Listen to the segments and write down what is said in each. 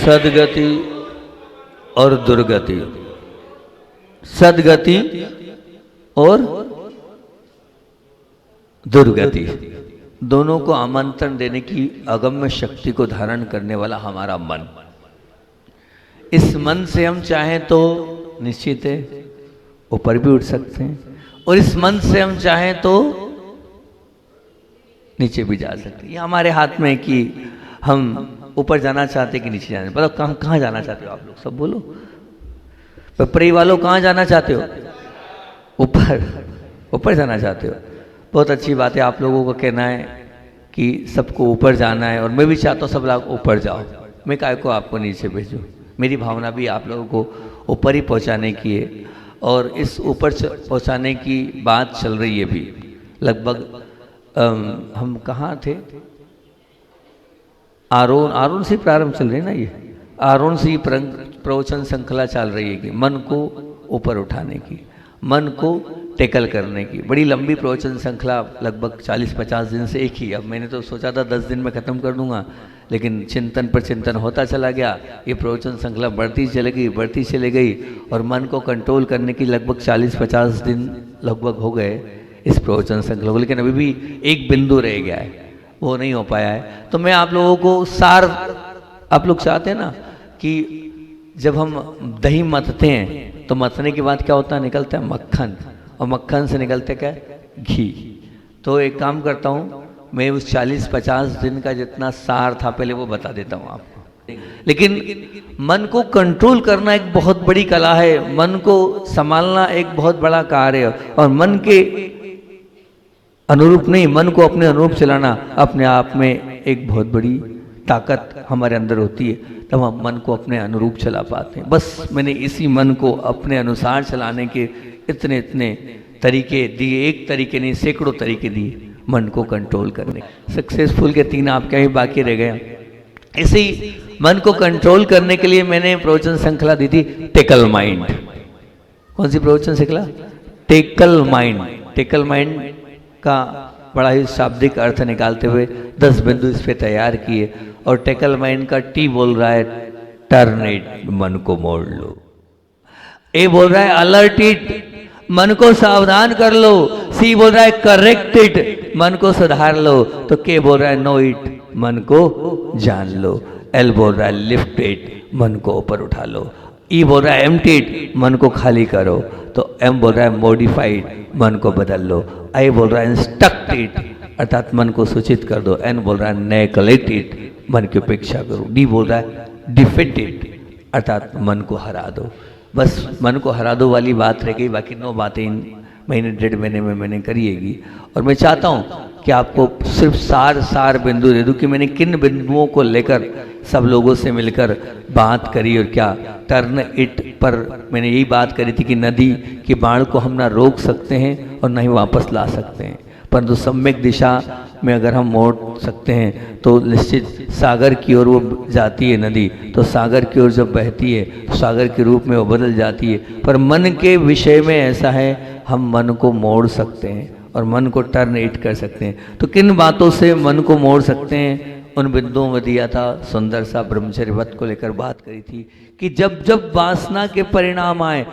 सद्गति और दुर्गति, सद्गति और दुर्गति दोनों को आमंत्रण देने की अगम्य शक्ति को धारण करने वाला हमारा मन। इस मन से हम चाहें तो निश्चित है ऊपर भी उठ सकते हैं, और इस मन से हम चाहें तो नीचे भी जा सकते हैं। ये हमारे हाथ में कि हम ऊपर जाना चाहते कि नीचे जाना। मतलब कहाँ कहाँ जाना चाहते हो आप लोग, सब बोलो। पिपरी वालों कहाँ जाना चाहते हो? ऊपर, ऊपर जाना चाहते हो। बहुत अच्छी बात है, आप लोगों को कहना है कि सबको ऊपर जाना है, और मैं भी चाहता हूँ सब लोग ऊपर जाओ। मैं काय को आपको नीचे भेजूँ? मेरी भावना भी आप लोगों को ऊपर ही पहुँचाने की है, और इस ऊपर पहुँचाने की बात चल रही है भी। लगभग हम कहाँ थे? आरोन से प्रारंभ चल रही है ना, ये आरोन से ही प्रवचन श्रृंखला चल रही है कि मन को ऊपर उठाने की, मन को टेकल करने की। बड़ी लंबी प्रवचन श्रृंखला, लगभग 40-50 दिन से एक ही। अब मैंने तो सोचा था 10 दिन में ख़त्म कर दूंगा, लेकिन चिंतन पर चिंतन होता चला गया। ये प्रवचन श्रृंखला बढ़ती चली गई, और मन को कंट्रोल करने की लगभग 40-50 दिन लगभग हो गए इस प्रवचन श्रृंखला को। लेकिन अभी भी एक बिंदु रह गया है, वो नहीं हो पाया है। तो मैं आप लोगों को सार, आप लोग चाहते हैं ना कि जब हम दही मथते हैं तो मथने के बाद क्या होता है? निकलता है मक्खन, और मक्खन से निकलते क्या? घी। तो एक काम करता हूँ, मैं उस 40-50 दिन का जितना सार था पहले वो बता देता हूँ आपको। लेकिन मन को कंट्रोल करना एक बहुत बड़ी कला है, मन को संभालना एक बहुत बड़ा कार्य है, और मन के अनुरूप नहीं, मन को अपने अनुरूप चलाना अपने आप में एक बहुत बड़ी ताकत हमारे अंदर होती है। तब हम मन को अपने अनुरूप चला पाते हैं। बस मैंने इसी मन को अपने अनुसार चलाने के इतने इतने तरीके दिए, एक तरीके नहीं सैकड़ों तरीके दिए मन को कंट्रोल करने। सक्सेसफुल के 3 आपके ही बाकी रह गए। इसी मन को कंट्रोल करने के लिए मैंने प्रवचन श्रृंखला दी थी टेकल माइंड। कौन सी प्रवचन श्रृंखला? Tackle mind. टेकल माइंड का बड़ा ही शाब्दिक अर्थ निकालते हुए 10 बिंदु इस पे तैयार किए, और टेकल माइंड का टी बोल रहा है टर्न इट, मन को मोड़ लो। ए बोल रहा है अलर्ट इट, मन को सावधान कर लो। सी बोल रहा है करेक्ट इट, मन को सुधार लो। तो के बोल रहा है नो इट, मन को जान लो। एल बोल रहा है लिफ्ट इट, मन को ऊपर उठा लो। ई बोल रहा है एम्प्टी इट, मन को खाली करो। तो एम बोल रहा है मॉडिफाइड, मन को बदल लो। आई बोल रहा है इंस्ट्रक्ट इट, अर्थात मन को सूचित कर दो। एन बोल रहा है नेग्लेक्ट इट, मन की उपेक्षा करो। डी बोल रहा है डिफीट इट, अर्थात मन को हरा दो। बस मन को हरा दो वाली बात रह गई, बाकी 9 बातें इन महीने 1.5 महीने में मैंने करिएगी। और मैं चाहता हूँ कि आपको सिर्फ सार बिंदु दे दूँ कि मैंने किन बिंदुओं को लेकर सब लोगों से मिलकर बात करी। और क्या टर्न इट पर मैंने यही बात करी थी कि नदी की बाढ़ को हम ना रोक सकते हैं और ना ही वापस ला सकते हैं, परंतु सम्यक दिशा में अगर हम मोड़ सकते हैं तो निश्चित सागर की ओर वो जाती है नदी। तो सागर की ओर जब बहती है सागर के रूप में वो बदल जाती है। पर मन के विषय में ऐसा है, हम मन को मोड़ सकते हैं और मन को टर्न इट कर सकते हैं। तो किन बातों से मन को मोड़ सकते हैं, उन बिंदुओं में दिया था। सुंदर सा ब्रह्मचर्य व्रत को लेकर बात करी थी कि जब जब वासना के परिणाम आए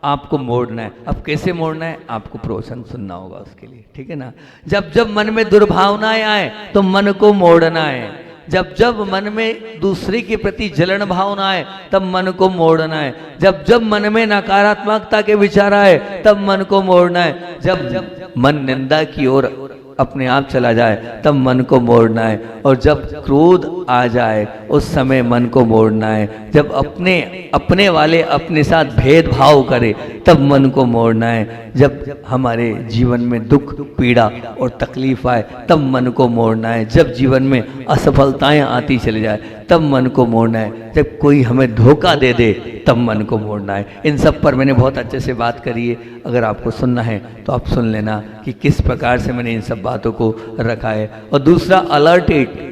आपको मोड़ना है। अब कैसे मोड़ना है आपको प्रवचन सुनना होगा उसके लिए, ठीक है ना। जब जब मन में दुर्भावनाएं आए तो मन को मोड़ना है। जब जब मन में दूसरे के प्रति जलन भावना आए तब मन को मोड़ना है। जब जब मन में नकारात्मकता के विचार आए तब मन को मोड़ना है। जब जब मन निंदा की ओर अपने आप चला जाए तब मन को मोड़ना है। और जब क्रोध आ जाए उस समय मन को मोड़ना है। जब अपने वाले अपने साथ भेदभाव करे तब मन को मोड़ना है। जब हमारे जीवन में दुख पीड़ा और तकलीफ आए तब मन को मोड़ना है। जब जीवन में असफलताएं आती चली जाए तब मन को मोड़ना है। जब कोई हमें धोखा दे दे तब मन को मोड़ना है। इन सब पर मैंने बहुत अच्छे से बात करी है। अगर आपको सुनना है तो आप सुन लेना कि किस प्रकार से मैंने इन सब बातों को रखा है। और दूसरा अलर्ट इट,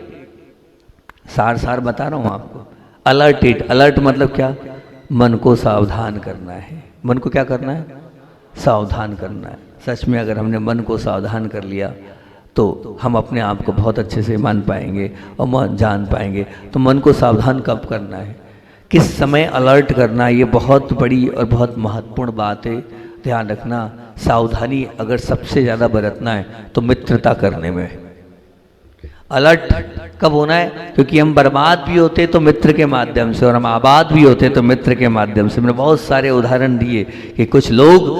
सार बता रहा हूँ आपको। अलर्ट इट, अलर्ट मतलब क्या? मन को सावधान करना है। मन को क्या करना है? सावधान करना है। सच में अगर हमने मन को सावधान कर लिया तो हम अपने आप को बहुत अच्छे से मान पाएंगे और जान पाएंगे। तो मन को सावधान कब करना है? किस समय अलर्ट करना, ये बहुत बड़ी और बहुत महत्वपूर्ण बात है। ध्यान रखना, सावधानी अगर सबसे ज़्यादा बरतना है तो मित्रता करने में। अलर्ट कब होना है? क्योंकि हम बर्बाद भी होते तो मित्र के माध्यम से, और हम आबाद भी होते तो मित्र के माध्यम से। मैंने बहुत सारे उदाहरण दिए कि कुछ लोग,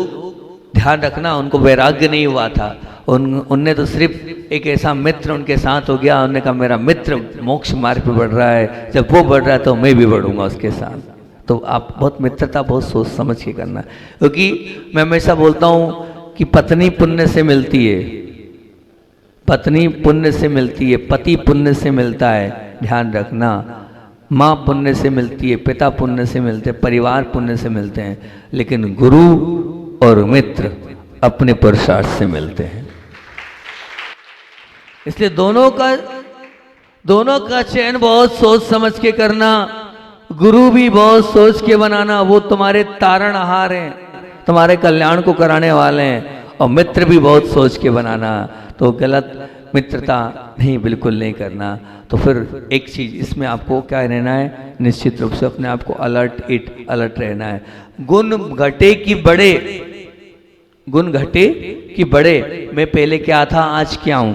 ध्यान रखना, उनको वैराग्य नहीं हुआ था, उनने तो सिर्फ एक ऐसा मित्र उनके साथ हो गया, उन्होंने कहा मेरा मित्र मोक्ष मार्ग पे बढ़ रहा है, जब वो बढ़ रहा है तो मैं भी बढ़ूंगा उसके साथ। तो आप बहुत मित्रता बहुत सोच समझ के करना, क्योंकि मैं हमेशा बोलता हूँ कि पत्नी पुण्य से मिलती है, पत्नी पुण्य से मिलती है, पति पुण्य से मिलता है, ध्यान रखना, माँ पुण्य से मिलती है, पिता पुण्य से मिलते हैं, परिवार पुण्य से मिलते हैं, लेकिन गुरु और मित्र अपने पुरुषार्थ से मिलते हैं। इसलिए दोनों का चयन बहुत सोच समझ के करना। गुरु भी बहुत सोच के बनाना, वो तुम्हारे तारणहार हैं, तुम्हारे कल्याण को कराने वाले हैं, और मित्र भी बहुत सोच के बनाना। तो गलत मित्रता नहीं, बिल्कुल नहीं करना। तो फिर एक चीज इसमें आपको क्या रहना है, निश्चित रूप से अपने आप को अलर्ट रहना है। गुण घटे कि बढ़े, गुण घटे कि बढ़े, मैं पहले क्या था आज क्या हूं,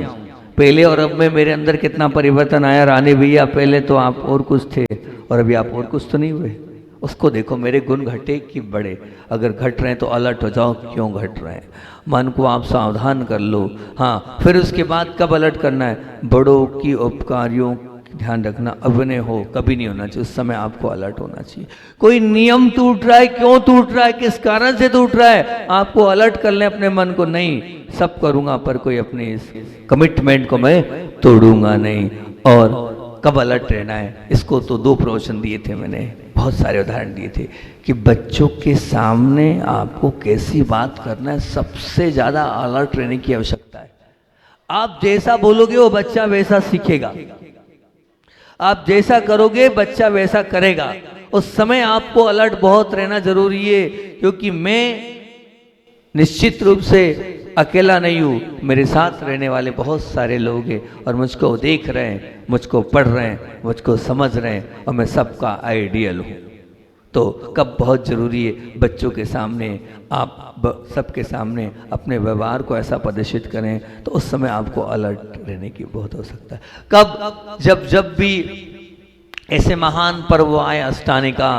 पहले और अब में मेरे अंदर कितना परिवर्तन आया। रानी भैया, पहले तो आप और कुछ थे और अभी आप और कुछ तो नहीं हुए, उसको देखो, मेरे गुण घटे कि बढ़े। अगर घट रहे हैं तो अलर्ट हो जाओ, क्यों घट रहे हैं, मन को आप सावधान कर लो। हाँ, फिर उसके बाद कब अलर्ट करना है, बड़ों की उपकारियों ध्यान रखना, अभिनय हो कभी नहीं होना चाहिए, उस समय आपको अलर्ट होना चाहिए। कोई नियम टूट रहा है, क्यों टूट रहा है, किस कारण से टूट रहा है, आपको अलर्ट कर ले अपने मन को, नहीं सब करूंगा पर कोई अपने इस कमिटमेंट को मैं तोड़ूंगा नहीं। और कब अलर्ट रहना है, इसको तो 2 प्रवचन दिए थे मैंने, बहुत सारे उदाहरण दिए थे कि बच्चों के सामने आपको कैसी बात करना है, सबसे ज्यादा अलर्ट रहने की आवश्यकता है। आप जैसा बोलोगे वो बच्चा वैसा सीखेगा, आप जैसा करोगे बच्चा वैसा करेगा। उस समय आपको अलर्ट बहुत रहना जरूरी है, क्योंकि मैं निश्चित रूप से अकेला नहीं हूँ, मेरे साथ रहने वाले बहुत सारे लोग हैं और मुझको देख रहे हैं, मुझको पढ़ रहे हैं, मुझको समझ रहे हैं, और मैं सबका आइडियल हूँ। तो कब बहुत जरूरी है, बच्चों के सामने आप सबके सामने अपने व्यवहार को ऐसा प्रदर्शित करें, तो उस समय आपको अलर्ट रहने की बहुत आवश्यकता है। कब, जब भी ऐसे महान पर्व आए, अष्टानिका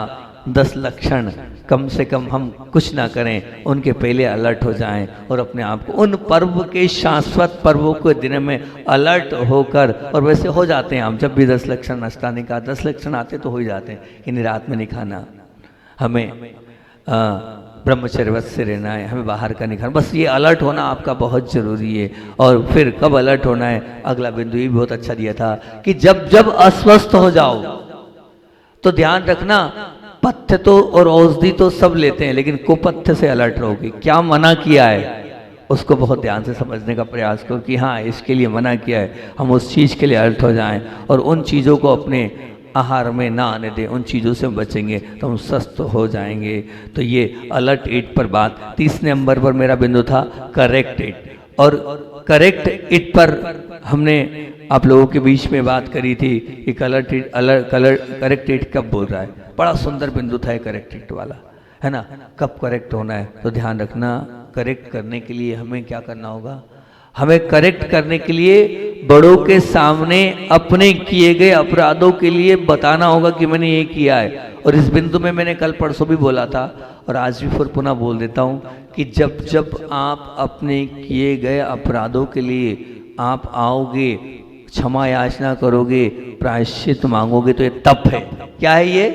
10 लक्षण, कम से कम हम कुछ ना करें, उनके पहले अलर्ट हो जाएं और अपने आप को उन पर्व के, शाश्वत पर्वों के दिन में अलर्ट होकर, और वैसे हो जाते हैं हम, जब भी 10 लक्षण अष्टानिका 10 लक्षण आते तो हो ही जाते हैं कि नहीं रात में नहीं खाना, हमें ब्रह्मचर्य से रहना है, हमें बाहर का नहीं खाना, बस ये अलर्ट होना आपका बहुत जरूरी है। और फिर कब अलर्ट होना है, अगला बिंदु ये भी बहुत अच्छा दिया था कि जब अस्वस्थ हो जाओ तो ध्यान रखना, पथ्य तो और औषधि तो सब लेते हैं, लेकिन कुपथ्य से अलर्ट रहोगे। क्या मना किया है उसको बहुत ध्यान से समझने का प्रयास करो कि हाँ इसके लिए मना किया है, हम उस चीज़ के लिए अलर्ट हो जाएं और उन चीज़ों को अपने आहार में ना आने दें, उन चीज़ों से बचेंगे तो हम स्वस्थ हो जाएंगे। तो ये अलर्ट इट पर बात। 30 नंबर पर मेरा बिंदु था करेक्ट इट, और करेक्ट इट पर हमने आप लोगों के बीच में बात करी थी कि करेक्ट इट कब बोल रहा है, बड़ा सुंदर बिंदु था करेक्ट इट वाला, है ना। कब करेक्ट होना है, तो ध्यान रखना, करेक्ट करने के लिए हमें क्या करना होगा, हमें करेक्ट करने के लिए बड़ों के सामने अपने किए गए अपराधों के लिए बताना होगा कि मैंने ये किया है। और इस बिंदु में मैंने कल परसों भी बोला था और आज भी फिर पुनः बोल देता हूँ कि जब आप अपने किए गए अपराधों के लिए आप आओगे, क्षमा याचना करोगे, प्रायश्चित मांगोगे, तो ये तप है। क्या है ये,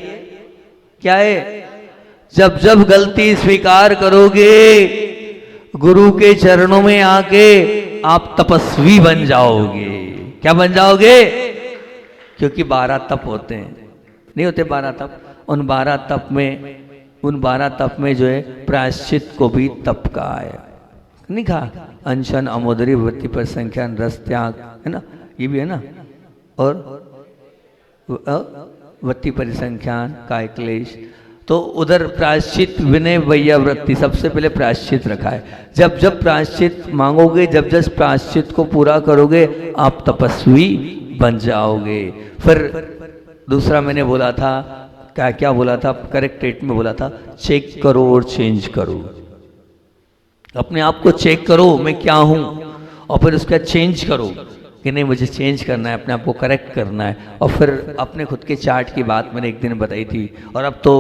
क्या है? जब गलती स्वीकार करोगे, गुरु के चरणों में आके आप तपस्वी बन जाओगे। क्या बन जाओगे? क्योंकि 12 तप होते हैं, नहीं होते 12 तप, उन 12 तप में जो है प्रायश्चित को भी तप का है, नहीं कहा, अनशन, अमोदरी, वृत्ति पर संख्यान, रस त्याग, है ना, ये भी है ना, और वृत्ति परिसंख्यान, काय क्लेश। तो उधर प्रायश्चित, विनय, वैया, वृत्ति, सबसे पहले प्रायश्चित रखा है। जब प्रायश्चित मांगोगे, जब प्रायश्चित को पूरा करोगे, आप तपस्वी बन जाओगे। फिर दूसरा मैंने बोला था क्या क्या बोला था, करेक्ट रेट में बोला था, चेक करो और चेंज करो। अपने आप को चेक करो मैं क्या हूँ, और फिर उसका चेंज करो कि नहीं मुझे चेंज करना है, अपने आप को करेक्ट करना है। और फिर अपने खुद के चार्ट की बात मैंने एक दिन बताई थी, और अब तो,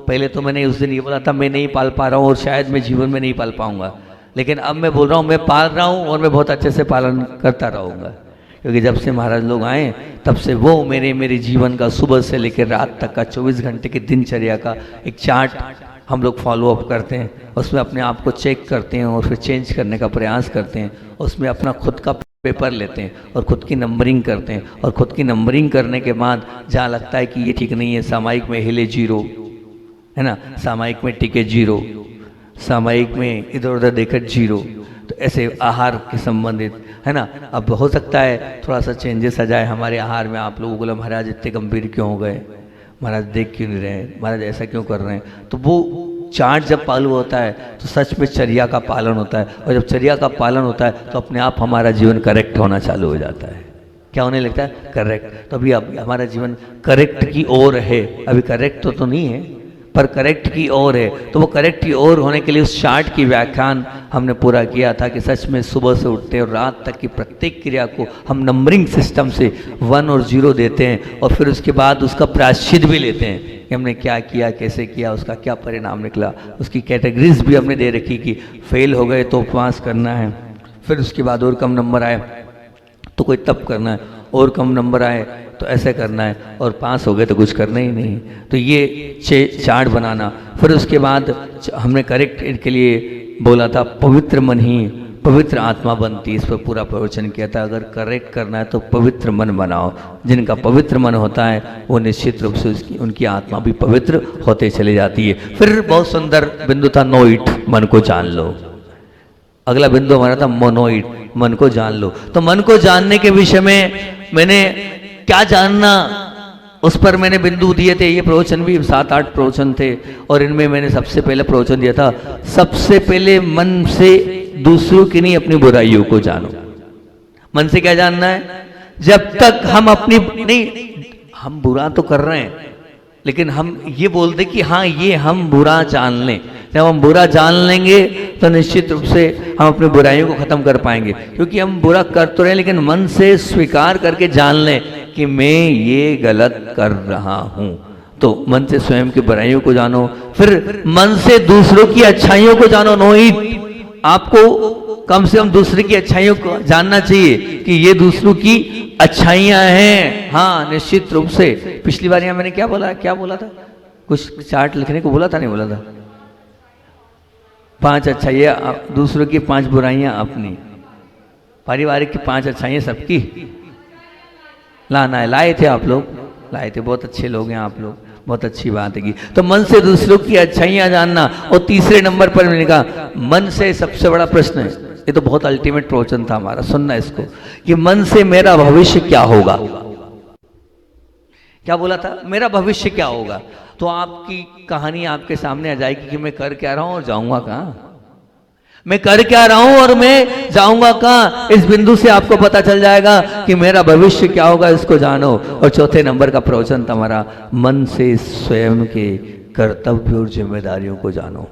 पहले तो मैंने उस दिन ये बोला था मैं नहीं पाल पा रहा हूँ और शायद मैं जीवन में नहीं पाल पाऊंगा, लेकिन अब मैं बोल रहा हूँ मैं पाल रहा हूँ और मैं बहुत अच्छे से पालन करता रहूँगा। क्योंकि जब से महाराज लोग आए तब से वो मेरे जीवन का सुबह से लेकर रात तक का 24 घंटे की दिनचर्या का एक चार्ट हम लोग फॉलो अप करते हैं, उसमें अपने आप को चेक करते हैं और फिर चेंज करने का प्रयास करते हैं। उसमें अपना खुद का पेपर लेते हैं और खुद की नंबरिंग करते हैं, और खुद की नंबरिंग करने के बाद जहाँ लगता है कि ये ठीक नहीं है, सामायिक में हिले 0 है ना, सामायिक में टिके 0, सामायिक में इधर उधर देकर 0, तो ऐसे आहार के संबंधित है ना। अब हो सकता है थोड़ा सा चेंजेस आ जाए हमारे आहार में। आप लोगों को महाराज इतने गंभीर क्यों हो गए, महाराज देख क्यों नहीं रहे, महाराज ऐसा क्यों कर रहे हैं, तो वो चार्ट जब चालू होता है तो सच में चर्या का पालन होता है, और जब चर्या का पालन होता है तो अपने आप हमारा जीवन करेक्ट होना चालू हो जाता है। क्या होने लगता है, करेक्ट। तो अभी अब हमारा जीवन करेक्ट की ओर है, अभी करेक्ट तो नहीं है पर करेक्ट की ओर है। तो वो करेक्ट की ओर होने के लिए उस चार्ट की व्याख्यान हमने पूरा किया था कि सच में सुबह से उठते और रात तक की प्रत्येक क्रिया को हम नंबरिंग सिस्टम से 1 और 0 देते हैं, और फिर उसके बाद उसका प्रायश्चित भी लेते हैं कि हमने क्या किया, कैसे किया, उसका क्या परिणाम निकला। उसकी कैटेगरीज भी हमने दे रखी कि फेल हो गए तो उपवास करना है, फिर उसके बाद और कम नंबर आए तो कोई तप करना है, और कम नंबर आए तो ऐसे करना है, और पास हो गए तो कुछ करना ही नहीं। तो ये चार्ट बनाना। फिर उसके बाद हमने करेक्ट के लिए बोला था पवित्र मन ही पवित्र आत्मा बनती, इस पर पूरा प्रवचन किया था। अगर करेक्ट करना है तो पवित्र मन बनाओ, जिनका पवित्र मन होता है वो निश्चित रूप से उनकी आत्मा भी पवित्र होते चली जाती है। फिर बहुत सुंदर बिंदु था नोइट, मन को जान लो। अगला बिंदु हमारा था मोनोइट, मन को जान लो। तो मन को जानने के विषय में मैंने क्या जानना, उस पर मैंने बिंदु दिए थे। ये प्रवचन भी 7-8 प्रवचन थे, और इनमें मैंने सबसे पहले प्रवचन दिया था, सबसे पहले मन से दूसरों की नहीं अपनी बुराइयों को जानो। मन से क्या जानना है, जब तक हम अपनी नहीं, हम बुरा तो कर रहे हैं लेकिन हम ये बोलते कि हाँ ये हम बुरा जान लें। जब हम बुरा जान लेंगे तो निश्चित रूप से हम अपनी बुराइयों को खत्म कर पाएंगे, क्योंकि हम बुरा कर तो रहे हैं लेकिन मन से स्वीकार करके जान लें कि मैं ये गलत कर रहा हूं। तो मन से स्वयं की बुराइयों को जानो, फिर मन से दूसरों की अच्छाइयों को जानो। नोहित, आपको कम से कम दूसरे की अच्छाइयों को जानना चाहिए कि ये दूसरों की अच्छाइयां हैं। हाँ निश्चित रूप से। पिछली बार यहाँ मैंने क्या बोला था, कुछ चार्ट लिखने को बोला था, नहीं बोला था? 5 अच्छाइयां दूसरों की, 5 बुराइयां अपनी, पारिवारिक की 5 अच्छाइयां सबकी लाना है। लाए थे आप लोग, लाए थे, बहुत अच्छे लोग हैं आप लोग, बहुत अच्छी बात है। तो मन से दूसरों की अच्छाइयां जानना। और तीसरे नंबर पर मैंने कहा मन से सबसे बड़ा प्रश्न है, ये तो बहुत अल्टीमेट प्रवचन था हमारा, सुनना इसको, कि मन से मेरा भविष्य क्या होगा। क्या बोला था, मेरा भविष्य क्या होगा। तो आपकी कहानी आपके सामने आ जाएगी कि मैं कर क्या रहा हूं और जाऊंगा कहां, मैं कर क्या रहा हूं और मैं जाऊंगा कहां। इस बिंदु से आपको पता चल जाएगा कि मेरा भविष्य क्या होगा, इसको जानो। और चौथे नंबर का प्रवचन था हमारा, मन से स्वयं के कर्तव्य और जिम्मेदारियों को जानो।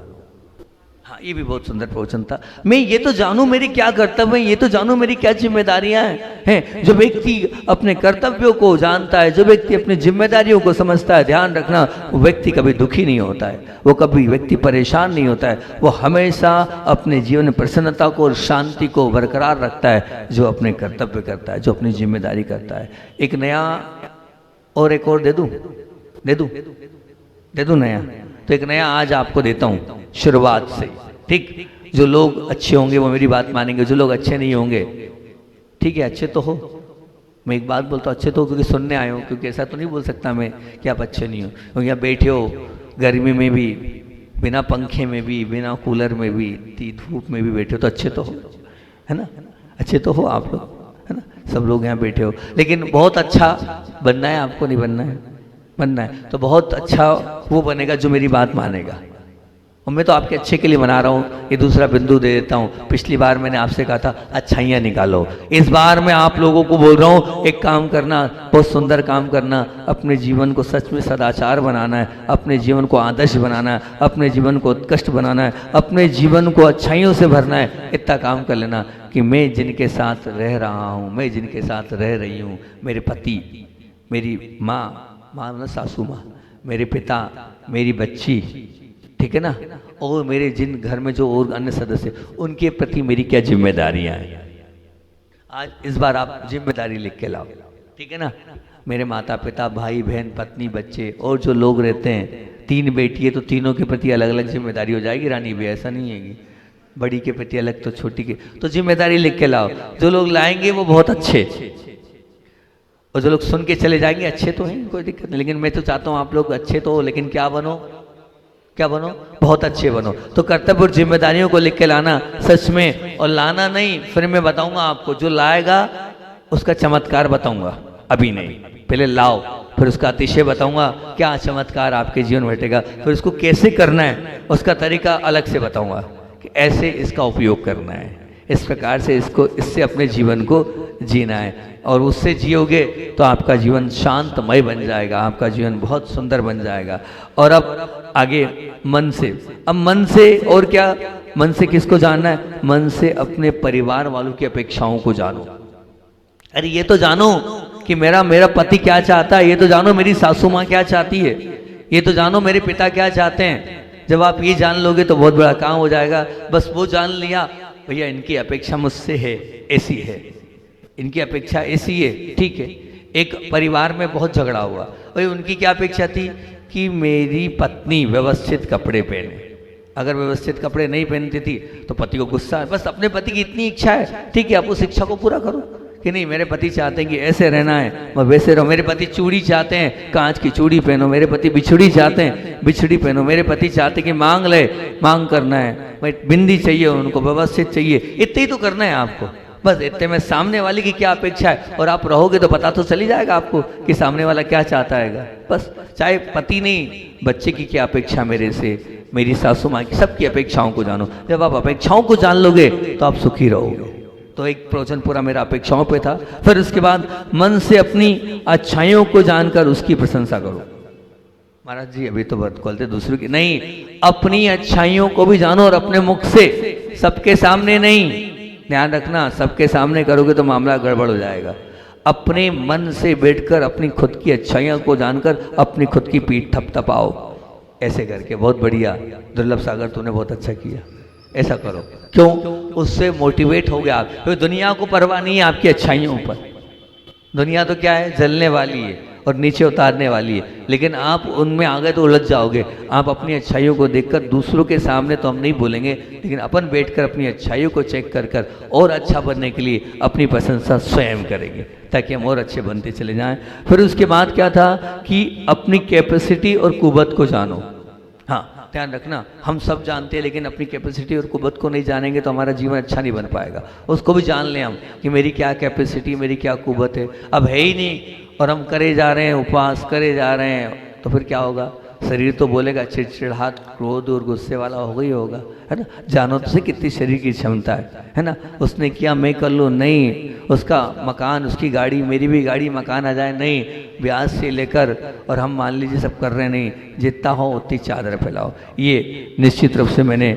हाँ ये भी बहुत सुंदर प्रवचन था। मैं ये तो जानूं मेरी क्या कर्तव्य है, ये तो जानूं मेरी क्या जिम्मेदारियां हैं। जो व्यक्ति अपने कर्तव्यों को जानता है, जो व्यक्ति अपनी जिम्मेदारियों को समझता है, ध्यान रखना, वो व्यक्ति कभी दुखी नहीं होता है, वो कभी व्यक्ति परेशान नहीं होता है। वो हमेशा अपने जीवन में प्रसन्नता को और शांति को बरकरार रखता है, जो अपने कर्तव्य करता है, जो अपनी जिम्मेदारी करता है। एक नया और एक और दे दूं नया, तो एक नया आज आपको देता हूं शुरुआत से, ठीक। जो लोग अच्छे होंगे वो मेरी बात मानेंगे, जो लोग अच्छे नहीं होंगे, ठीक है, अच्छे तो हो। मैं एक बात बोलता हूँ, अच्छे तो हो क्योंकि सुनने आए हो, क्योंकि ऐसा तो नहीं बोल सकता मैं कि आप अच्छे नहीं हो। क्योंकि यहाँ बैठे हो गर्मी में भी, बिना पंखे में भी, बिना कूलर में भी, धूप में भी बैठे हो, तो अच्छे तो हो, है ना, अच्छे तो हो आप लोग, है ना, सब लोग यहाँ बैठे हो। लेकिन बहुत अच्छा बनना है आपको, नहीं बनना है, बनना है तो बहुत अच्छा वो बनेगा जो मेरी बात मानेगा, और मैं तो आपके अच्छे के लिए बना रहा हूँ। ये दूसरा बिंदु दे देता हूँ। पिछली बार मैंने आपसे कहा था अच्छाइयाँ निकालो। इस बार मैं आप लोगों को बोल रहा हूँ एक काम करना, बहुत सुंदर काम करना, अपने जीवन को सच में सदाचार बनाना है, अपने जीवन को आदर्श बनाना है, अपने जीवन को उत्कृष्ट बनाना है, अपने जीवन को अच्छाइयों से भरना है। इतना काम कर लेना कि मैं जिनके साथ रह रहा हूँ, मैं जिनके साथ रह रही हूँ, मेरे पति, मेरी माँ, माँ सासू माँ, मेरे पिता, मेरी बच्ची, ठीक है ना, और मेरे जिन घर में जो और अन्य सदस्य, उनके प्रति मेरी क्या जिम्मेदारियां हैं। आज इस बार आप जिम्मेदारी लिख के लाओ, ठीक है ना। मेरे माता पिता, भाई बहन, पत्नी, बच्चे और जो लोग रहते हैं, 3 बेटी है तो तीनों के प्रति अलग अलग जिम्मेदारी हो जाएगी। रानी भी ऐसा नहीं है कि बड़ी के प्रति अलग तो छोटी के, तो जिम्मेदारी लिख के लाओ। जो लोग लाएंगे वो बहुत अच्छे, और जो लोग सुन के चले जाएंगे अच्छे तो हैं, कोई दिक्कत नहीं। लेकिन मैं तो चाहता हूँ आप लोग अच्छे तो हो, लेकिन क्या बनो, क्या बनो, बहुत अच्छे बनो। तो कर्तव्य और जिम्मेदारियों को लिख के लाना सच में, और लाना नहीं, फिर मैं बताऊंगा आपको, जो लाएगा उसका चमत्कार बताऊंगा, अभी नहीं, पहले लाओ, फिर उसका अतिशय बताऊंगा, क्या चमत्कार आपके जीवन में घटेगा। फिर उसको कैसे करना है उसका तरीका अलग से बताऊंगा, कि ऐसे इसका उपयोग करना है, इस प्रकार से इससे अपने जीवन को जीना है, और उससे जियोगे तो आपका जीवन शांतमय बन जाएगा, आपका जीवन बहुत सुंदर बन जाएगा। और अब आगे मन से, अब मन से और क्या, मन से किसको जानना है, मन से अपने परिवार वालों की अपेक्षाओं को जानो। अरे ये तो जानो कि मेरा पति क्या चाहता है, ये तो जानो मेरी सासू माँ क्या चाहती है, ये तो जानो मेरे पिता क्या चाहते हैं। जब आप ये जान लोगे तो बहुत बड़ा काम हो जाएगा। बस वो जान लिया, भैया इनकी अपेक्षा मुझसे है, ऐसी है, इनकी अपेक्षा ऐसी है, ठीक है। एक परिवार में बहुत झगड़ा हुआ, भाई उनकी क्या अपेक्षा थी कि मेरी पत्नी व्यवस्थित कपड़े पहने। अगर व्यवस्थित कपड़े नहीं पहनती थी तो पति को गुस्सा है, बस अपने पति की इतनी इच्छा है, ठीक है, आप उस इच्छा को पूरा करो कि नहीं मेरे पति चाहते हैं कि ऐसे रहना है, मैं वैसे रहो। मेरे पति चूड़ी चाहते हैं, कांच की चूड़ी पहनो। मेरे पति बिछड़ी चाहते हैं, बिछड़ी पहनो। मेरे पति चाहते हैं कि मांग ले, मांग करना है। भाई बिंदी चाहिए उनको, व्यवस्थित चाहिए, इतना ही तो करना है आपको। बस इतने में सामने वाले की क्या अपेक्षा है, और आप रहोगे तो पता तो चल ही जाएगा आपको कि सामने वाला क्या चाहता है। बस चाहे पति नहीं, बच्चे की क्या अपेक्षा मेरे से, मेरी सासू माँ की, सबकी अपेक्षाओं को जानो। जब आप अपेक्षाओं को जान लोगे तो आप सुखी रहोगे। तो एक प्रवचन पूरा मेरा अपेक्षाओं पे था। फिर उसके बाद मन से अपनी अच्छाइयों को जानकर उसकी प्रशंसा करो। महाराज जी अभी तो बात खोलते दूसरों की नहीं, अपनी अच्छाइयों को भी जानो, और अपने मुख से, सबके सामने नहीं। ध्यान रखना, सबके सामने करोगे तो मामला गड़बड़ हो जाएगा। अपने मन से बैठकर अपनी खुद की अच्छाइयों को जानकर अपनी खुद की पीठ थपथपाओ, ऐसे करके। बहुत बढ़िया दुर्लभ सागर, तूने बहुत अच्छा किया, ऐसा करो। क्यों? उससे मोटिवेट हो गया आप, क्योंकि दुनिया को परवाह नहीं है आपकी अच्छाइयों पर। दुनिया तो क्या है, जलने वाली है और नीचे उतारने वाली है, लेकिन आप उनमें आ गए तो उलझ जाओगे। आप अपनी अच्छाइयों को देखकर, दूसरों के सामने तो हम नहीं बोलेंगे, लेकिन अपन बैठकर अपनी अच्छाइयों को चेक कर कर और अच्छा बनने के लिए अपनी प्रशंसा स्वयं करेंगे, ताकि हम और अच्छे बनते चले जाएं। फिर उसके बाद क्या था कि अपनी कैपेसिटी और कुवत को जानो। हाँ, ध्यान रखना, हम सब जानते हैं, लेकिन अपनी कैपेसिटी और कुवत को नहीं जानेंगे तो हमारा जीवन अच्छा नहीं बन पाएगा। उसको भी जान लें हम कि मेरी क्या कैपेसिटी, मेरी क्या कुवत है। अब है ही नहीं और हम करे जा रहे हैं, उपवास करे जा रहे हैं, तो फिर क्या होगा? शरीर तो बोलेगा, चिड़चिड़ाहट, क्रोध और गुस्से वाला होगा ही होगा, है ना। जानो तो से कितनी शरीर की क्षमता है ना। उसने किया मैं कर लूँ, नहीं। उसका मकान, उसकी गाड़ी, मेरी भी गाड़ी मकान आ जाए, नहीं। ब्याज से लेकर और हम मान लीजिए सब कर रहे हैं, नहीं। जितना हो उतनी चादर फैलाओ। ये निश्चित रूप से मैंने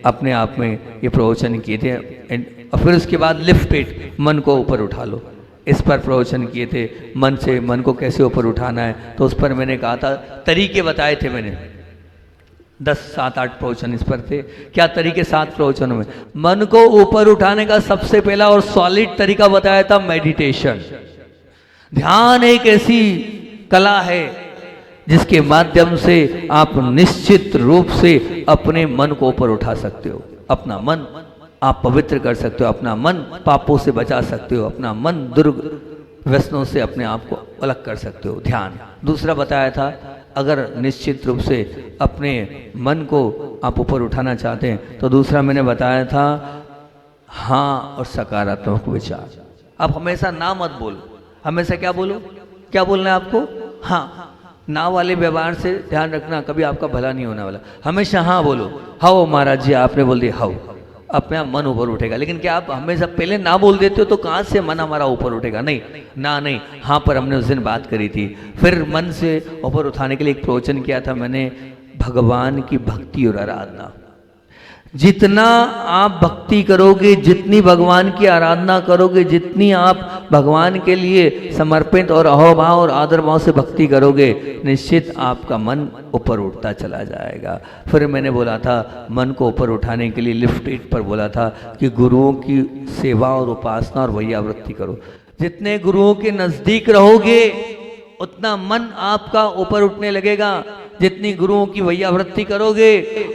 अपने आप में ये प्रवचन किए थे। और फिर उसके बाद लिफ्ट इट, मन को ऊपर उठा लो, इस पर प्रवचन किए थे। मन से, मन को कैसे ऊपर उठाना है, तो उस पर मैंने कहा था, तरीके बताए थे मैंने। 10, 7, 8 प्रवचन इस पर थे। क्या तरीके? 7 प्रवचनों में मन को ऊपर उठाने का सबसे पहला और सॉलिड तरीका बताया था मेडिटेशन। ध्यान एक ऐसी कला है जिसके माध्यम से आप निश्चित रूप से अपने मन को ऊपर उठा सकते हो। अपना मन आप पवित्र कर सकते हो, अपना मन पापों से बचा सकते हो, अपना मन दुर्व्यसनों से अपने आप को अलग कर सकते हो। ध्यान। दूसरा बताया था, अगर निश्चित रूप से अपने मन को आप ऊपर उठाना चाहते हैं तो दूसरा मैंने बताया था, हाँ और सकारात्मक विचार। आप हमेशा ना मत बोलो, हमेशा क्या बोलो? क्या बोलना है आपको? हाँ। ना वाले व्यवहार से ध्यान रखना, कभी आपका भला नहीं होने वाला। हमेशा हाँ बोलो, हाओ महाराज जी, आपने बोल दिया हाओ, अपने आप मन ऊपर उठेगा। लेकिन क्या आप हमेशा पहले ना बोल देते हो तो कहाँ से मन हमारा ऊपर उठेगा? नहीं, ना नहीं, हाँ पर हमने उस दिन बात करी थी। फिर मन से ऊपर उठाने के लिए एक प्रवचन किया था मैंने, भगवान की भक्ति और आराधना। जितना आप भक्ति करोगे, जितनी भगवान की आराधना करोगे, जितनी आप भगवान के लिए समर्पित और अहोभाव और आदर भाव से भक्ति करोगे, निश्चित आपका मन ऊपर उठता चला जाएगा। फिर मैंने बोला था मन को ऊपर उठाने के लिए लिफ्ट इट पर बोला था कि गुरुओं की सेवा और उपासना और वैयावृत्ति करो। जितने गुरुओं के नजदीक रहोगे उतना मन आपका ऊपर उठने लगेगा। जितनी गुरुओं की वैयावृत्ति करोगे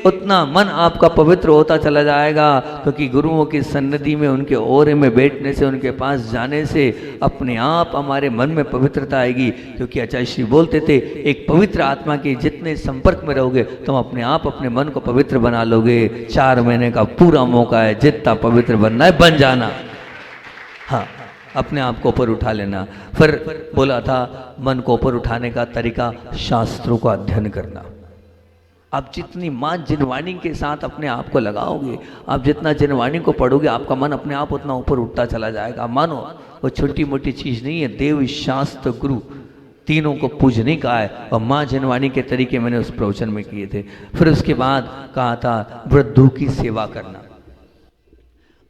उतना मन आपका पवित्र होता चला जाएगा, क्योंकि गुरुओं की सन्निधि में, उनके ओरे में बैठने से, उनके पास जाने से अपने आप हमारे मन में पवित्रता आएगी। क्योंकि आचार्य श्री बोलते थे, एक पवित्र आत्मा के जितने संपर्क में रहोगे तुम अपने आप अपने मन को पवित्र बना लोगे। 4 महीने का पूरा मौका है, जितना पवित्र बनना है बन जाना। हाँ, अपने आप को ऊपर उठा लेना। फिर बोला था मन को ऊपर उठाने का तरीका, शास्त्रों का अध्ययन करना। आप जितनी माँ जिनवाणी के साथ अपने आप को लगाओगे, आप जितना जिनवाणी को पढ़ोगे, आपका मन अपने आप उतना ऊपर उठता चला जाएगा। मानो वो छोटी मोटी चीज़ नहीं है। देव, शास्त्र, गुरु तीनों को पूजने का है, और माँ जिनवाणी के तरीके मैंने उस प्रवचन में किए थे। फिर उसके बाद कहा था वृद्धों की सेवा करना,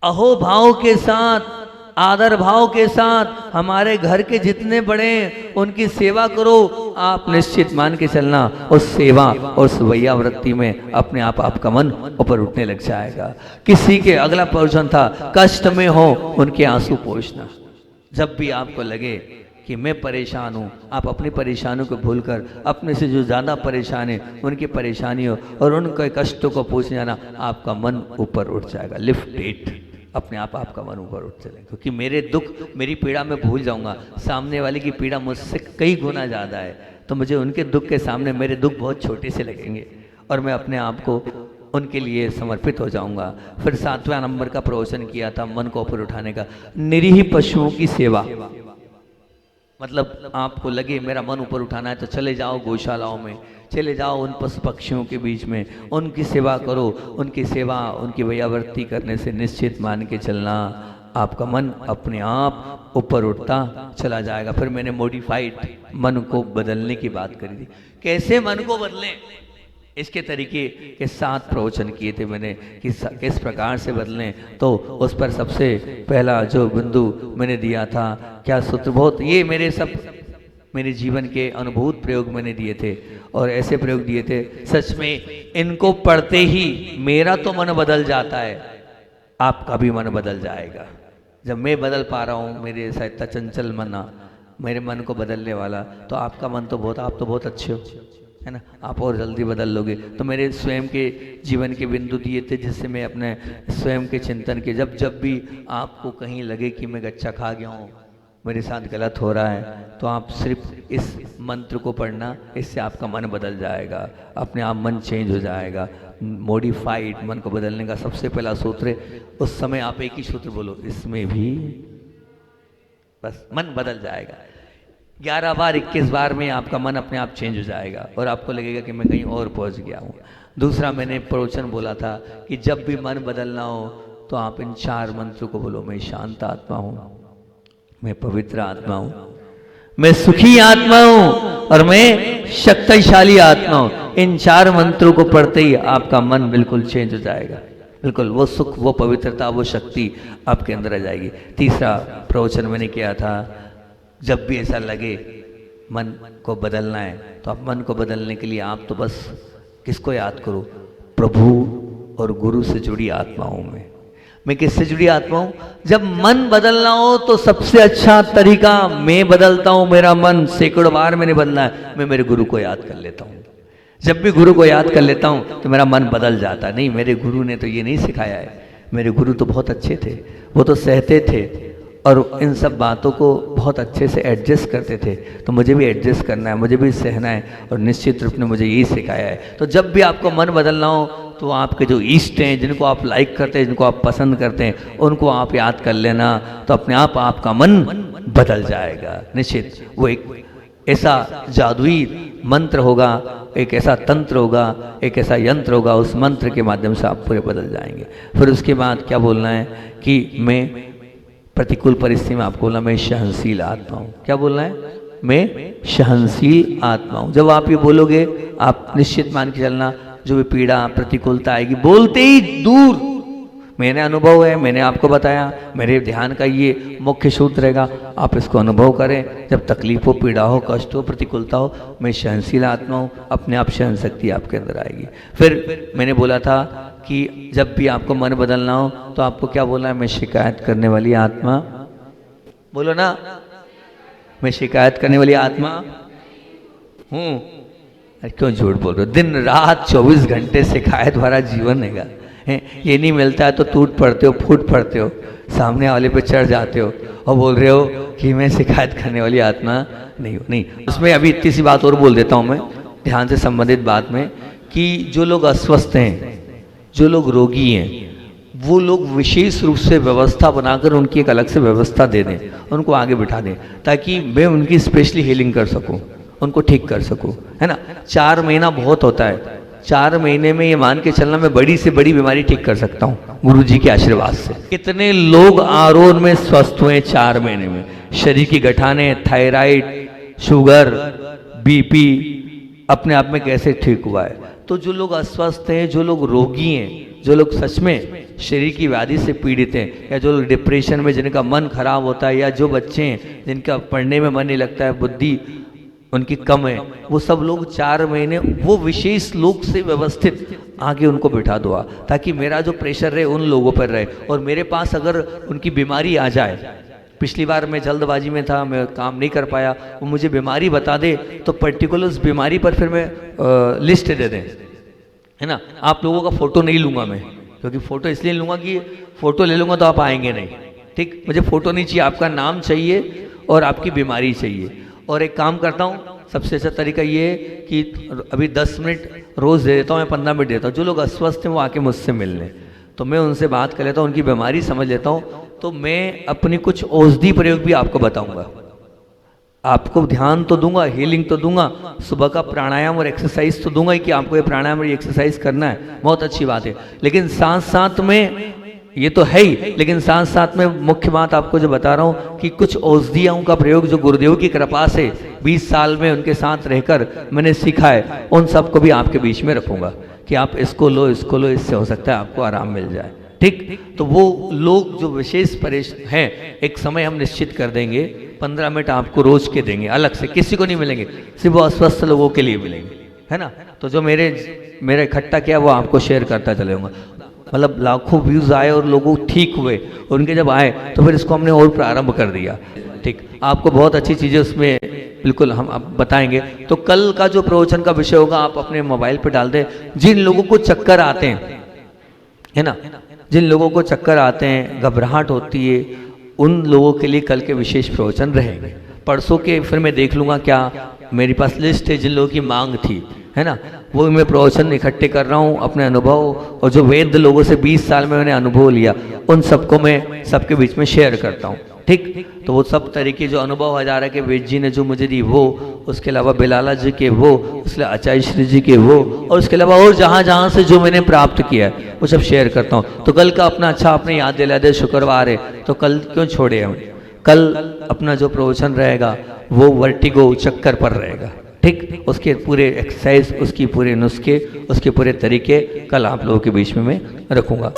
अहोभाव के साथ, आदर भाव के साथ। हमारे घर के जितने बड़े हैं उनकी सेवा करो। आप निश्चित मान के चलना, उस सेवा और उस वैयावृत्ति में अपने आप आपका मन ऊपर उठने लग जाएगा। किसी के, अगला प्रवचन था कष्ट में हो उनके आंसू पोंछना। जब भी आपको लगे कि मैं परेशान हूँ, आप अपनी परेशानियों को भूलकर अपने से जो ज़्यादा परेशान है उनकी परेशानियों और उनके कष्टों को पूछ जाना, आपका मन ऊपर उठ जाएगा। लिफ्ट इट, अपने आप आपका मन ऊपर उठ चले। क्योंकि मेरे दुख, मेरी पीड़ा मैं भूल जाऊंगा, सामने वाले की पीड़ा मुझसे कई गुना ज़्यादा है, तो मुझे उनके दुख के सामने मेरे दुख बहुत छोटे से लगेंगे और मैं अपने आप को उनके लिए समर्पित हो जाऊंगा। फिर 7वां नंबर का प्रवचन किया था मन को ऊपर उठाने का, निरीह पशुओं की सेवा। मतलब आपको लगे मेरा मन ऊपर उठाना है तो चले जाओ गौशालाओं में, चले जाओ उन पशु पक्षियों के बीच में, उनकी सेवा करो। उनकी सेवा, उनकी वैयावृत्ति करने से निश्चित मान के चलना आपका मन अपने आप ऊपर उठता चला जाएगा। फिर मैंने मॉडिफाइड मन को बदलने की बात करी थी, कैसे मन को बदलें, इसके तरीके के 7 प्रवचन किए थे मैंने कि किस प्रकार से बदलें। तो उस पर सबसे पहला जो बिंदु मैंने दिया था, क्या सूत्र, बहुत ये मेरे जीवन के अनुभूत प्रयोग मैंने दिए थे और ऐसे प्रयोग दिए थे, सच में इनको पढ़ते ही मेरा तो मन बदल जाता है, आपका भी मन बदल जाएगा। जब मैं बदल पा रहा हूँ, मेरे ऐसा इतना चंचल मन, मेरे मन को बदलने वाला, तो आपका मन तो बहुत, आप तो बहुत अच्छे हो, है ना, आप और जल्दी बदल लोगे। तो मेरे स्वयं के जीवन के बिंदु दिए थे जिससे मैं अपने स्वयं के चिंतन के, जब भी आपको कहीं लगे कि मैं गच्चा खा गया हूँ, मेरे साथ गलत हो रहा है, तो आप सिर्फ इस मंत्र को पढ़ना, इससे आपका मन बदल जाएगा, अपने आप मन चेंज हो जाएगा। मॉडिफाइड मन को बदलने का सबसे पहला सूत्र है, उस समय आप एक ही सूत्र बोलो, इसमें भी, बस मन बदल जाएगा। 11 बार 21 बार में आपका मन अपने आप चेंज हो जाएगा और आपको लगेगा कि मैं कहीं और पहुंच गया हूँ। दूसरा मैंने प्रवचन बोला था कि जब भी मन बदलना हो तो आप इन 4 मंत्रों को बोलो, मैं शांत आत्मा हूँ, मैं पवित्र आत्मा हूँ, मैं सुखी आत्मा हूँ और मैं शक्तिशाली आत्मा हूँ। इन 4 मंत्रों को पढ़ते ही आपका मन बिल्कुल चेंज हो जाएगा, बिल्कुल वो सुख, वो पवित्रता, वो शक्ति आपके अंदर आ जाएगी। तीसरा प्रवचन मैंने किया था, जब भी ऐसा लगे मन को बदलना है तो आप मन को बदलने के लिए आप तो बस किसको याद करो, प्रभु और गुरु से जुड़ी आत्मा हूँ मैं किससे जुड़ी आत्मा हूँ। जब मन बदलना हो तो सबसे अच्छा तरीका, मैं बदलता हूँ, मेरा मन सैकड़ों बार मैंने बदलना है, मैं मेरे गुरु को याद कर लेता हूँ। जब भी गुरु को याद कर लेता हूँ तो मेरा मन बदल जाता है। नहीं, मेरे गुरु ने तो ये नहीं सिखाया है, मेरे गुरु तो बहुत अच्छे थे, वो तो सहते थे और इन सब बातों को बहुत अच्छे से एडजस्ट करते थे, तो मुझे भी एडजस्ट करना है, मुझे भी सहना है, और निश्चित रूप ने मुझे यही सिखाया है। तो जब भी आपको मन बदलना हो तो आपके जो इष्ट हैं, जिनको आप लाइक करते हैं, जिनको आप पसंद करते हैं, उनको आप याद कर लेना, तो अपने आप आपका मन बदल जाएगा निश्चित। वो एक ऐसा जादुई मंत्र होगा, एक ऐसा तंत्र होगा, एक ऐसा यंत्र होगा, उस मंत्र के माध्यम से आप पूरे बदल जाएंगे। फिर उसके बाद क्या बोलना है कि मैं प्रतिकूल परिस्थिति में आपको बोलना मैं सहनशील आत्मा हूँ। क्या बोलना है? मैं सहनशील आत्मा हूँ। जब आप ये बोलोगे आप निश्चित मान के चलना जो भी पीड़ा प्रतिकूलता आएगी बोलते ही दूर। मैंने अनुभव है, मैंने आपको बताया, मेरे ध्यान का ये मुख्य सूत्र रहेगा, आप इसको अनुभव करें। जब तकलीफ हो, पीड़ा हो, कष्ट हो, प्रतिकूलता हो, मैं सहनशील आत्मा हूँ, अपने आप सहन शक्ति आपके अंदर आएगी। फिर मैंने बोला था कि जब भी आपको मन बदलना हो तो आपको क्या बोलना है? मैं शिकायत करने वाली आत्मा, बोलो ना, मैं शिकायत करने वाली आत्मा हूँ। क्यों झूठ बोल रहे हो? दिन रात 24 घंटे शिकायत भरा जीवन है। ये नहीं मिलता है तो टूट पड़ते हो, फूट पड़ते हो, सामने वाले पे चढ़ जाते हो और बोल रहे हो कि मैं शिकायत करने वाली आत्मा नहीं हूँ। नहीं, उसमें अभी इतनी सी बात और बोल देता हूँ मैं ध्यान से संबंधित बात में, कि जो लोग अस्वस्थ हैं, जो लोग रोगी हैं, वो लोग विशेष रूप से व्यवस्था बनाकर उनकी एक अलग से व्यवस्था दे दें, उनको आगे बिठा दें, ताकि मैं उनकी स्पेशली हीलिंग कर सकूं, उनको ठीक कर सकूं, है ना। 4 महीना बहुत होता है, 4 महीने में ये मान के चलना मैं बड़ी से बड़ी बीमारी ठीक कर सकता हूँ गुरु जी के आशीर्वाद से। कितने लोग आरोन में स्वस्थ हुए 4 महीने में, शरीर की गठाने, थायराइड, शुगर, बीपी अपने आप में कैसे ठीक हुआ है। तो जो लोग अस्वस्थ हैं, जो लोग रोगी हैं, जो लोग सच में शरीर की व्याधि से पीड़ित हैं, या जो लोग डिप्रेशन में जिनका मन खराब होता है, या जो बच्चे हैं जिनका पढ़ने में मन नहीं लगता है, बुद्धि उनकी कम है, वो सब लोग 4 महीने वो विशेष लोग से व्यवस्थित आगे उनको बिठा दो, ताकि मेरा जो प्रेशर रहे उन लोगों पर रहे। और मेरे पास अगर उनकी बीमारी आ जाए, पिछली बार मैं जल्दबाजी में था, मैं काम नहीं कर पाया, वो मुझे बीमारी बता दे तो पर्टिकुलर उस बीमारी पर फिर मैं लिस्ट दे दें, है ना। आप लोगों का फोटो नहीं लूंगा मैं, क्योंकि फोटो इसलिए लूंगा कि फोटो ले लूंगा तो आप आएंगे नहीं, ठीक। मुझे फोटो नहीं चाहिए, आपका नाम चाहिए और आपकी बीमारी चाहिए। और एक काम करता हूँ, सबसे अच्छा तरीका ये है कि अभी 10 मिनट रोज़ दे देता हूँ, मैं 15 मिनट देता हूँ। जो लोग अस्वस्थ हैं वो आके मुझसे मिल लें, तो मैं उनसे बात कर लेता हूँ, उनकी बीमारी समझ लेता हूँ। तो मैं अपनी कुछ औषधि प्रयोग भी आपको बताऊँगा, आपको ध्यान तो दूंगा, हीलिंग तो दूंगा, सुबह का प्राणायाम और एक्सरसाइज तो दूंगा ही कि आपको ये प्राणायाम और ये एक्सरसाइज करना है, बहुत अच्छी बात है। लेकिन साथ साथ में ये तो है ही, लेकिन साथ साथ में मुख्य बात आपको जो बता रहा हूँ कि कुछ औषधियों का प्रयोग जो गुरुदेव की कृपा से 20 साल में उनके साथ रहकर मैंने सीखा है, उन सबको भी आपके बीच में रखूंगा कि आप इसको लो, इसको लो, इससे हो सकता है आपको आराम मिल जाए, ठीक। तो वो लोग जो विशेष परेशान हैं, एक समय हम निश्चित कर देंगे, 15 मिनट आपको रोज के देंगे, अलग से किसी को नहीं मिलेंगे, सिर्फ वो अस्वस्थ लोगों के लिए मिलेंगे, है ना। तो जो मेरे इकट्ठा किया वो आपको शेयर करता चलेगा, मतलब लाखों व्यूज आए और लोगों ठीक हुए, उनके जब आए तो फिर इसको हमने और प्रारंभ कर दिया, ठीक। आपको बहुत अच्छी चीज़ें उसमें बिल्कुल हम आप बताएंगे। तो कल का जो प्रवचन का विषय होगा आप अपने मोबाइल पे डाल दें। जिन लोगों को चक्कर आते हैं, है ना, जिन लोगों को चक्कर आते हैं, घबराहट होती है, उन लोगों के लिए कल के विशेष प्रवचन रहेंगे। परसों के फिर मैं देख लूँगा, क्या मेरे पास लिस्ट है जिन लोगों की मांग थी, है ना, वो मैं प्रवचन इकट्ठे कर रहा हूँ अपने अनुभव, और जो वैद्य लोगों से 20 साल में मैंने अनुभव लिया उन सबको मैं सबके बीच में शेयर करता हूँ, ठीक। तो वो सब तरीके जो अनुभव हजारा के वैद्य जी ने जो मुझे दी वो, उसके अलावा बिलाला जी के वो, उसके आचार्य श्री जी के वो, और उसके अलावा और जहाँ जहाँ से जो मैंने प्राप्त किया है वो सब शेयर करता हूँ। तो कल का अपना अच्छा आपने याद दिला दे, शुक्रवार है तो कल क्यों छोड़े हम, कल अपना जो प्रवचन रहेगा वो वर्टिगो चक्कर पर रहेगा, ठीक। उसके पूरे एक्सरसाइज, उसकी पूरे नुस्खे, उसके पूरे तरीके कल आप लोगों के बीच में मैं रखूँगा।